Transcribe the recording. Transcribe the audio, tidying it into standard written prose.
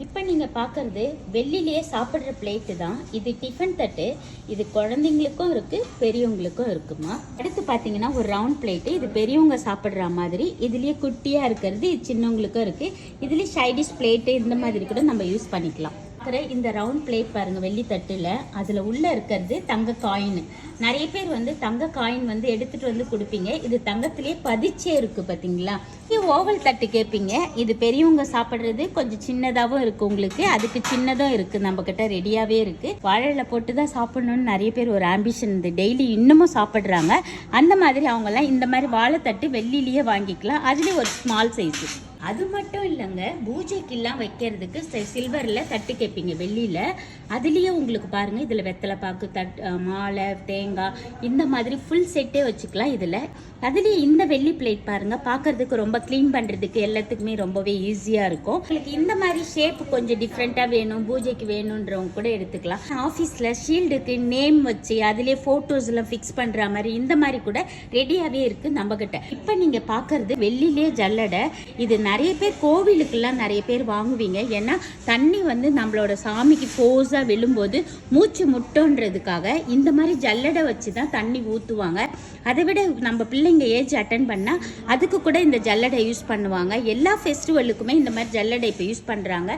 இப்போ நீங்கள் பார்க்குறது வெள்ளிலேயே சாப்பிட்ற பிளேட்டு தான். இது டிஃபன் தட்டு. இது குழந்தைங்களுக்கும் இருக்குது, பெரியவங்களுக்கும் இருக்குமா. அடுத்து பார்த்தீங்கன்னா ஒரு ரவுண்ட் பிளேட்டு. இது பெரியவங்க சாப்பிட்ற மாதிரி. இதுலேயே குட்டியாக இருக்கிறது இது சின்னவங்களுக்கும் இருக்குது. இதுலேயே சைடிஷ் பிளேட்டு இந்த மாதிரி கூட நம்ம யூஸ் பண்ணிக்கலாம். இந்த ரவுண்ட் பிளேட் பாருங்கள், வெள்ளி தட்டில். அதில் உள்ளே இருக்கிறது தங்க காயின். நிறைய பேர் வந்து தங்க காயின் வந்து எடுத்துகிட்டு வந்து கொடுப்பீங்க. இது தங்கத்திலே பதிச்சே இருக்குது பார்த்தீங்களா. இது ஓவல் தட்டு கேட்பீங்க. இது பெரியவங்க சாப்பிட்றது கொஞ்சம் சின்னதாகவும் இருக்குது உங்களுக்கு. அதுக்கு சின்னதும் இருக்குது, நம்மக்கிட்ட ரெடியாகவே இருக்குது. வாழையில போட்டு தான் சாப்பிட்ணுன்னு நிறைய பேர் ஒரு ஆம்பிஷன் இந்த டெய்லி இன்னமும் சாப்பிட்றாங்க. அந்த மாதிரி அவங்கெல்லாம் இந்த மாதிரி வாழைத்தட்டு வெள்ளிலேயே வாங்கிக்கலாம். அதுலேயே ஒரு ஸ்மால் சைஸு. அது மட்டும் இல்லைங்க, பூஜைக்கெல்லாம் வைக்கிறதுக்கு சில்வரில் தட்டு கேட்பீங்க வெள்ளியில். அதுலேயே உங்களுக்கு பாருங்கள், இதில் வெத்தலை பாக்கு மாலை தேங்காய் இந்த மாதிரி ஃபுல் செட்டே வச்சுக்கலாம் இதில். அதுலேயே இந்த வெள்ளி பிளேட் பாருங்கள், பார்க்கறதுக்கு ரொம்ப க்ளீன் பண்ணுறதுக்கு எல்லாத்துக்குமே ரொம்பவே ஈஸியாக இருக்கும். உங்களுக்கு இந்த மாதிரி ஷேப் கொஞ்சம் டிஃப்ரெண்ட்டாக வேணும், பூஜைக்கு வேணுன்றவங்க கூட எடுத்துக்கலாம். ஆஃபீஸில் ஷீல்டுக்கு நேம் வச்சு அதிலே ஃபோட்டோஸ்லாம் ஃபிக்ஸ் பண்ணுற மாதிரி இந்த மாதிரி கூட ரெடியாகவே இருக்குது நம்மக்கிட்ட. இப்போ நீங்கள் பார்க்குறது வெள்ளிலே ஜல்லடை. இது நிறைய பேர் கோவிலுக்கெல்லாம் நிறைய பேர் வாங்குவீங்க. ஏன்னா தண்ணி வந்து நம்மளோட சாமிக்கு ஃபோர்ஸாக விழும்போது மூச்சு முட்டோன்றதுக்காக இந்த மாதிரி ஜல்லடை வச்சு தான் தண்ணி ஊற்றுவாங்க. அதை விட நம்ம பிள்ளைங்க ஏஜ் அட்டன் பண்ணால் அதுக்கு கூட இந்த ஜல்லடை யூஸ் பண்ணுவாங்க. எல்லா ஃபெஸ்டிவலுக்குமே இந்த மாதிரி ஜல்லடை இப்போ யூஸ் பண்ணுறாங்க.